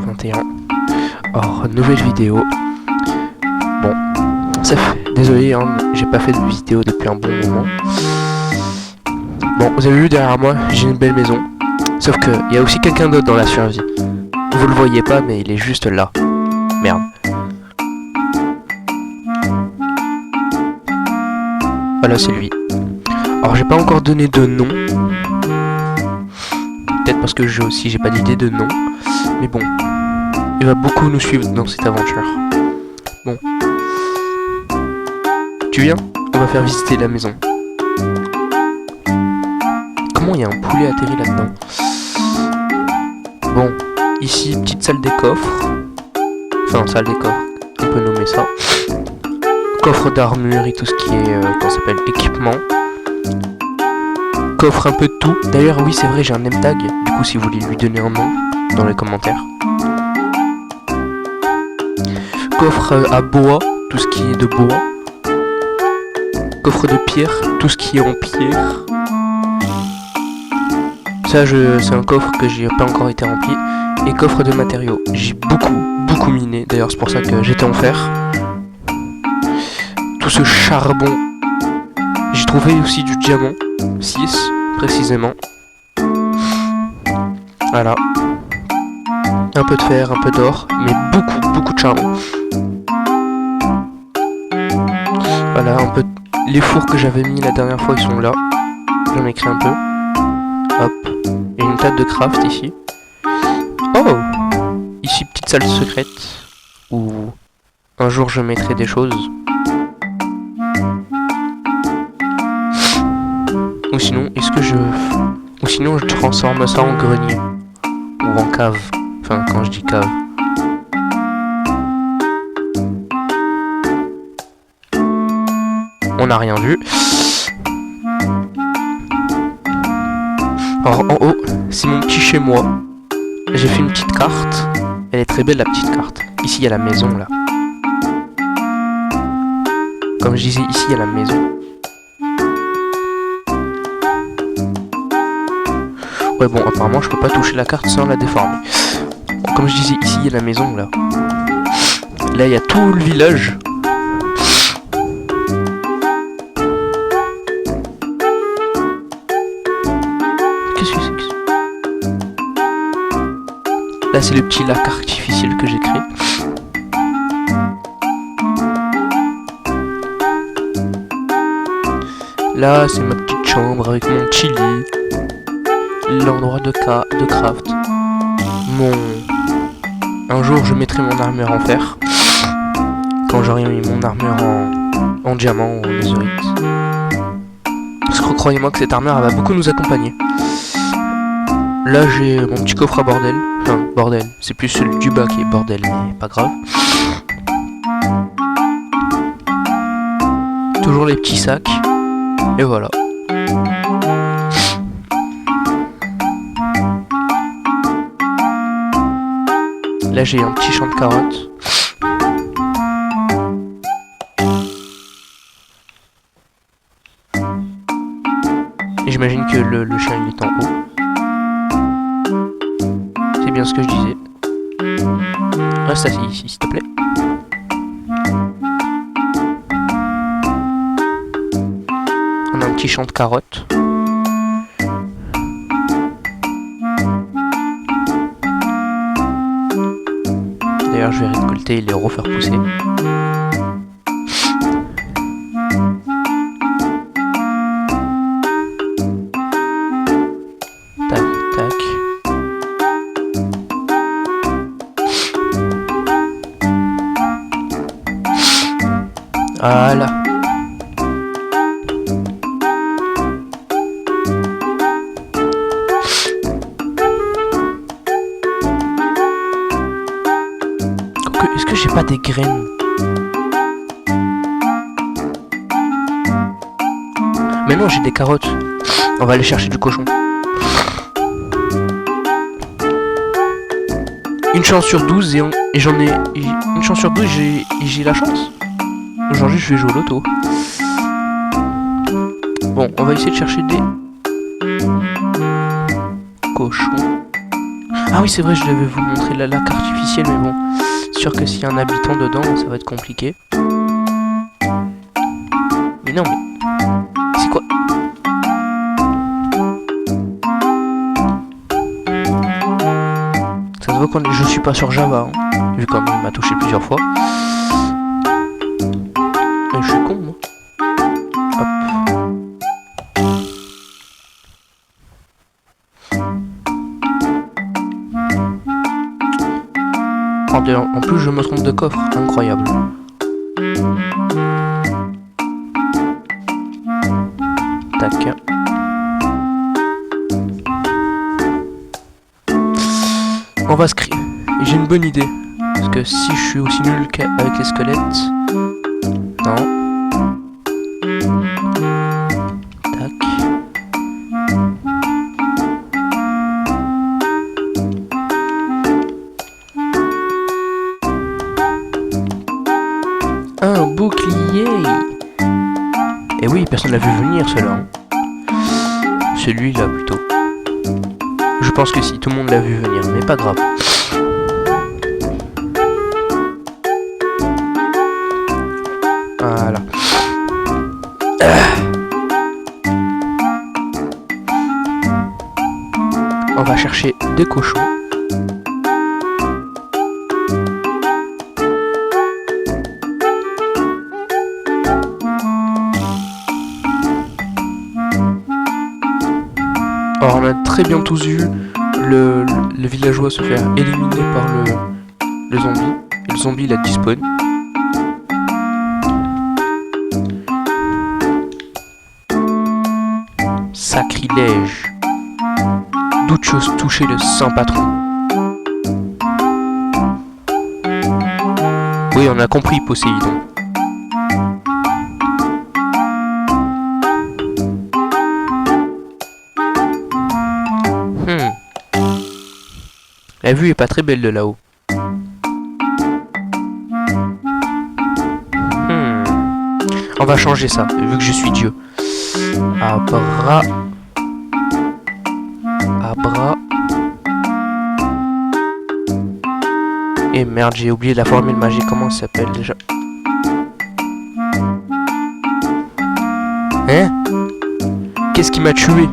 21. Alors, nouvelle vidéo. Bon, ça fait... Désolé, hein, j'ai pas fait de vidéo depuis un bon moment. Bon, vous avez vu derrière moi, j'ai une belle maison. Sauf que il y a aussi quelqu'un d'autre dans la survie. Vous le voyez pas, mais il est juste là. Merde. Voilà, c'est lui. Alors, j'ai pas encore donné de nom. Peut-être parce que j'ai pas d'idée de nom. Mais bon, il va beaucoup nous suivre dans cette aventure. Bon. Tu viens? On va faire visiter la maison. Comment il y a un poulet atterri là-dedans? Bon, ici, petite salle des coffres. Enfin, salle des coffres, on peut nommer ça. Coffre d'armure et tout ce qui est, comment ça s'appelle, équipement. Coffre un peu de tout. D'ailleurs, oui, c'est vrai, j'ai un name tag. Du coup, si vous voulez lui donner un nom, dans les commentaires. Coffre à bois, tout ce qui est de bois. Coffre de pierre, tout ce qui est en pierre. Ça, c'est un coffre que j'ai pas encore été rempli. Et coffre de matériaux. J'ai beaucoup miné. D'ailleurs, c'est pour ça que j'étais en fer. Tout ce charbon. J'ai trouvé aussi du diamant. 6, précisément. Voilà. Un peu de fer, un peu d'or. Mais beaucoup de charbon. Voilà, un peu... Les fours que j'avais mis la dernière fois, ils sont là. J'en ai créé un peu. Hop. Il y a une table de craft ici. Oh! Ici, petite salle secrète. Où un jour je mettrai des choses. Ou sinon, Ou sinon, je transforme ça en grenier. Ou en cave. Enfin, quand je dis cave. On n'a rien vu. Alors en haut, c'est mon petit chez moi. J'ai fait une petite carte. Elle est très belle la petite carte. Ici il y a la maison là. Comme je disais, ici il y a la maison. Ouais bon, apparemment je peux pas toucher la carte sans la déformer. Bon, comme je disais, ici il y a la maison là. Là il y a tout le village. Là c'est le petit lac artificiel que j'ai créé. Là c'est ma petite chambre avec mon petit lit. L'endroit de craft. Un jour je mettrai mon armure en fer. Quand j'aurai mis mon armure en diamant ou en netherite. Parce que croyez-moi que cette armure elle va beaucoup nous accompagner. Là j'ai mon petit coffre à bordel. Enfin bordel, c'est plus celui du bas qui est bordel, mais pas grave. Toujours les petits sacs. Et voilà. Là j'ai un petit champ de carottes. Et j'imagine que le chien il est en haut. C'est bien ce que je disais. Reste assis ici, s'il te plaît. On a un petit champ de carottes. D'ailleurs, je vais récolter et les refaire pousser. Tac, tac. Voilà. Est-ce que j'ai pas des graines? Mais non, j'ai des carottes. On va aller chercher du cochon. Une chance sur 12 et j'en ai... Une chance sur 12 j'ai la chance. Aujourd'hui je vais jouer au loto. Bon, on va essayer de chercher des cochons. Ah oui, c'est vrai, je devais vous montrer la lac artificielle, mais bon, c'est sûr que s'il y a un habitant dedans, ça va être compliqué. Mais non, mais... C'est quoi? Ça se voit quand je suis pas sur Java, hein, vu comme il m'a touché plusieurs fois. Mais je suis con, moi. Hop. En plus, je me trompe de coffre. Incroyable. Tac. On va scrire. J'ai une bonne idée. Parce que si je suis aussi nul qu'avec les squelettes... Non. Tac. Un bouclier. Et oui, personne l'a vu venir, cela. Celui-là, plutôt. Je pense que si, tout le monde l'a vu venir, mais pas grave. Voilà. On va chercher des cochons. Alors on a très bien tous vu le villageois se faire éliminer par le zombie. Et le zombie il a despawn. Sacrilège. D'où tu oses toucher le saint patron. Oui, on a compris, Poséidon. La vue est pas très belle de là-haut. On va changer ça, vu que je suis Dieu. Abra. Et merde, j'ai oublié la formule magique. Comment ça s'appelle déjà? Hein? Qu'est-ce qui m'a tué?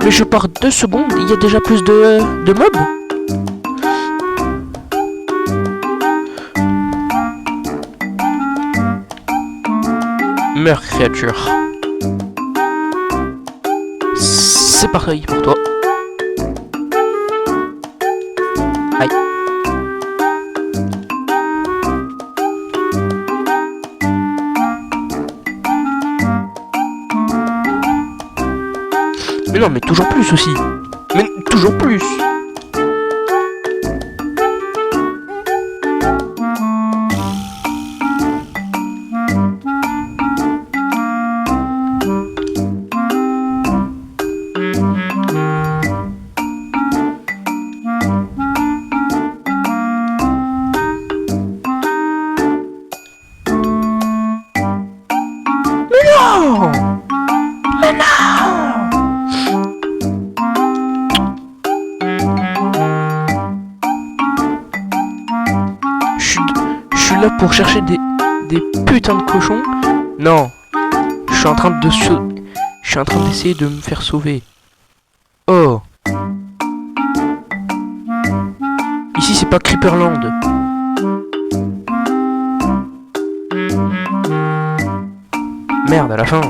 Mais je pars 2 secondes, il y a déjà plus de mobs. Meurs, créature. C'est pareil pour toi. Aïe. Mais non, mais toujours plus aussi. Mais toujours plus. Mais non! Mais non! Je suis là pour chercher des putains de cochons. Non. Je suis en train d'essayer de me faire sauver. Oh. Ici c'est pas Creeperland. Merde, à la fin.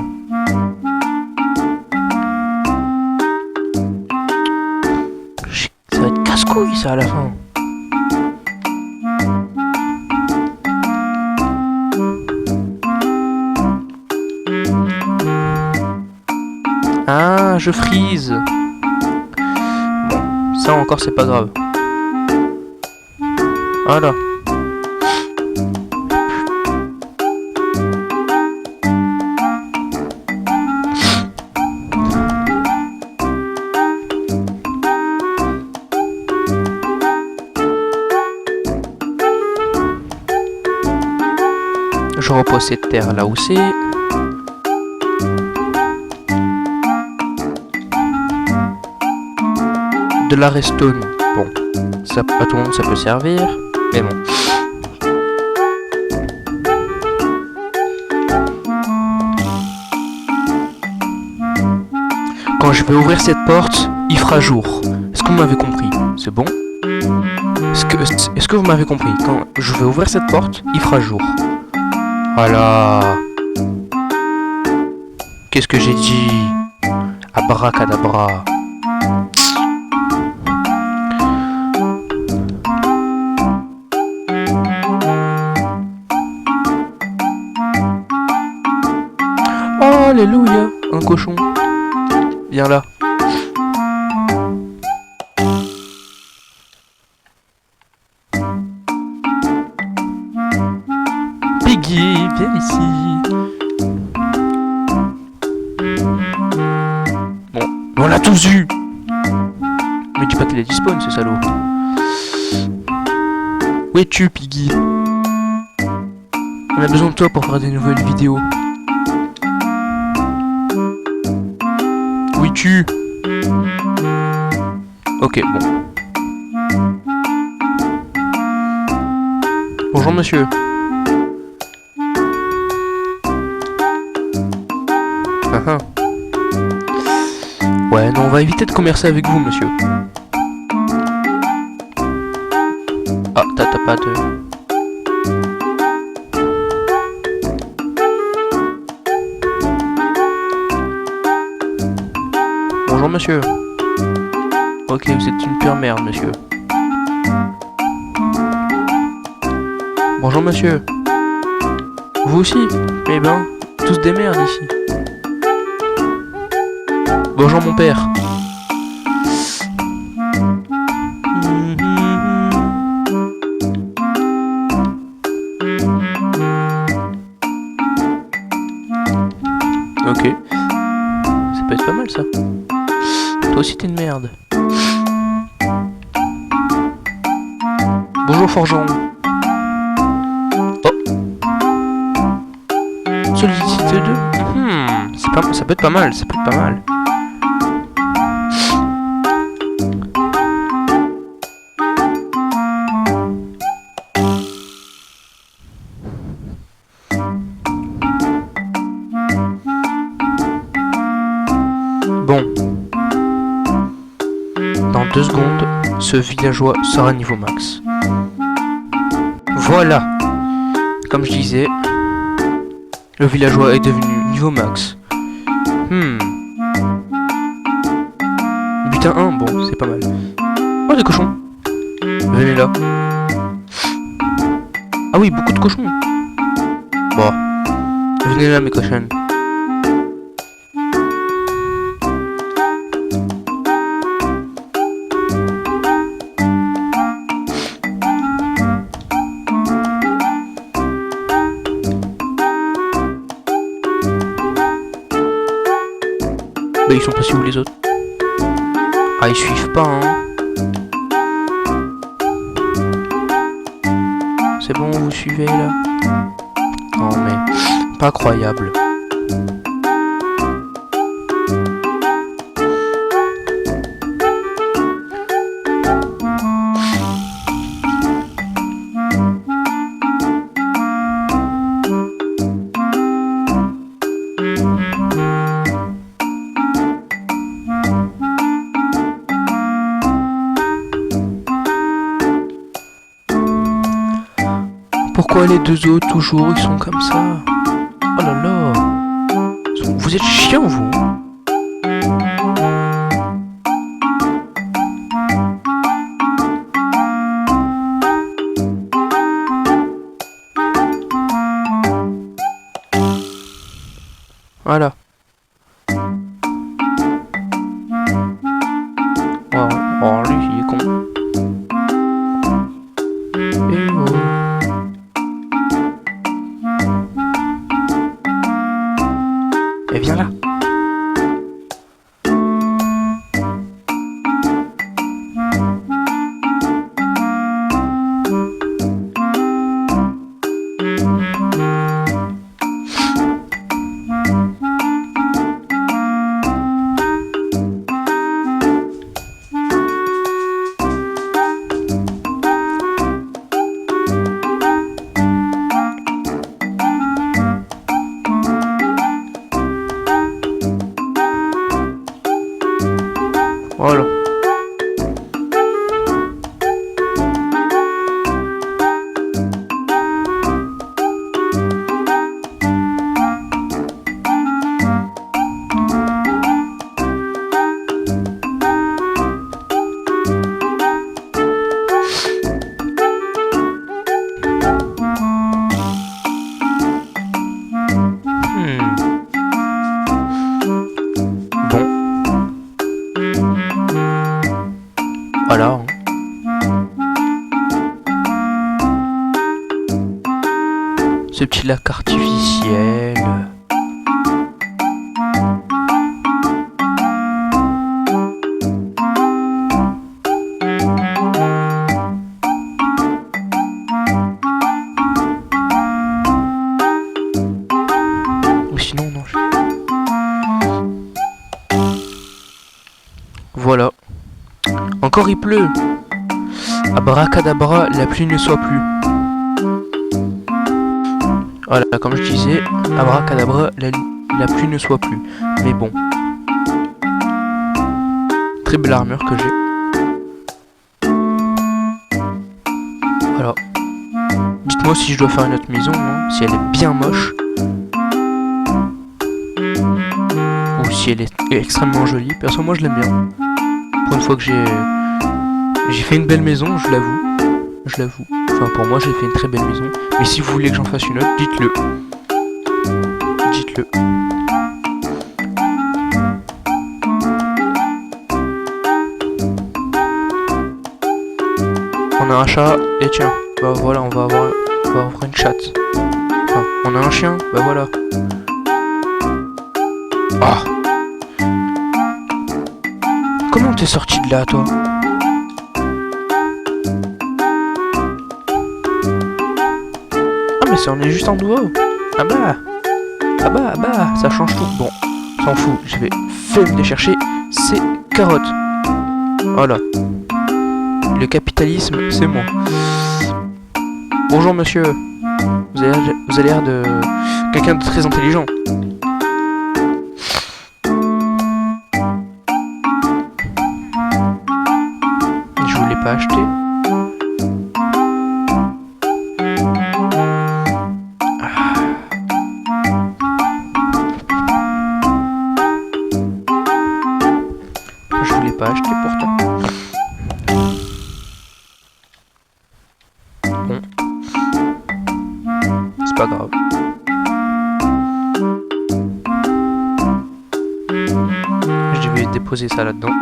Ça va être casse-couille ça à la fin. Ah, je freeze. Bon, ça encore c'est pas grave. Voilà. Je repose cette terre là où c'est. De la redstone. Bon, ça, à tout le monde ça peut servir. Mais bon. Quand je vais ouvrir cette porte, il fera jour. Est-ce que vous m'avez compris? C'est bon? Est-ce que vous m'avez compris? Quand je vais ouvrir cette porte, il fera jour. Voilà. Qu'est-ce que j'ai dit? Abracadabra. Oh, alléluia. Un cochon. Viens là. Piggy, viens ici. Bon, on l'a tous eu. Mais dis pas qu'il a despawn, ce salaud. Où es-tu, Piggy? On a besoin de toi pour faire des nouvelles vidéos. Où es-tu? Ok, bon. Bonjour, monsieur. Ouais, non, on va éviter de commercer avec vous, monsieur. Ah, t'as pas de... Bonjour, monsieur. Ok, vous êtes une pure merde, monsieur. Bonjour, monsieur. Vous aussi? Eh ben, tous des merdes ici. Bonjour mon père. Ok. Ça peut être pas mal ça. Toi aussi t'es une merde. Bonjour forgeron. Oh. Solidité 2. C'est pas, ça peut être pas mal, ça peut être pas mal. Bon. Dans 2 secondes, ce villageois sera niveau max. Voilà. Comme je disais, le villageois est devenu niveau max. Butin 1, bon, c'est pas mal. Oh, des cochons. Venez là. Ah oui, beaucoup de cochons. Bon. Venez là, mes cochons. Bah ils sont passés où les autres? Ah ils suivent pas hein. C'est bon vous suivez là? Non mais pas croyable. Pourquoi les 2 autres toujours ils sont comme ça? Oh là là. Vous êtes chiant vous. Voilà. Oh lui il est con. Et oh. Et viens là. Voilà. Voilà. Ce petit lac artificiel. Ou sinon, non. Voilà. Encore il pleut. Abracadabra, la pluie ne soit plus. Voilà, comme je disais, abracadabra, la pluie ne soit plus. Mais bon. Très belle armure que j'ai. Voilà. Dites-moi si je dois faire une autre maison, hein, si elle est bien moche. Ou si elle est extrêmement jolie. Perso, moi je l'aime bien. Pour une fois que j'ai fait une belle maison, je l'avoue. Je l'avoue. Enfin, pour moi, j'ai fait une très belle maison. Mais si vous voulez que j'en fasse une autre, dites-le. Dites-le. On a un chat, et tiens, bah voilà, on va avoir une chatte. Enfin, on a un chien, bah voilà. Ah! Comment t'es sorti de là, toi? Ah, mais on est juste en nouveau. Ah bah, ça change tout. Bon, s'en fout, je vais venir chercher ces carottes. Voilà. Le capitalisme, c'est moi. Bonjour, monsieur. Vous avez l'air de quelqu'un de très intelligent. Je voulais pas acheter. Je voulais pas acheter pourtant. Bon. C'est pas grave. Je vais déposer ça là-dedans.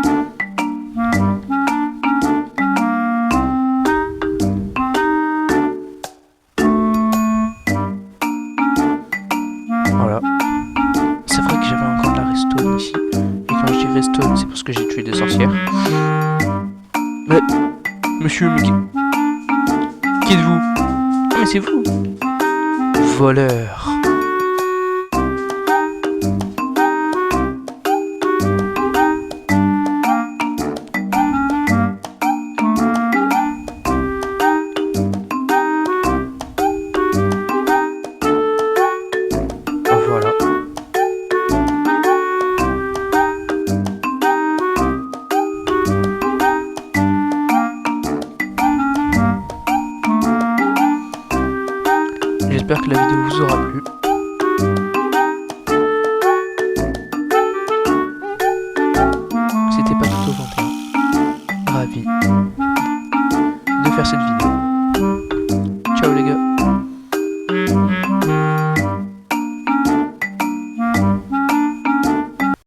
Voilà. C'est vrai que j'avais encore de la redstone ici. Et quand je dis redstone, c'est parce que j'ai tué des sorcières. Mais, monsieur, mais qui êtes-vous? Ah, mais c'est vous! Voleur! Voilà. J'espère que la vidéo vous aura plu. C'était pas tout au 21. Ravi de faire cette vidéo. Ciao les gars.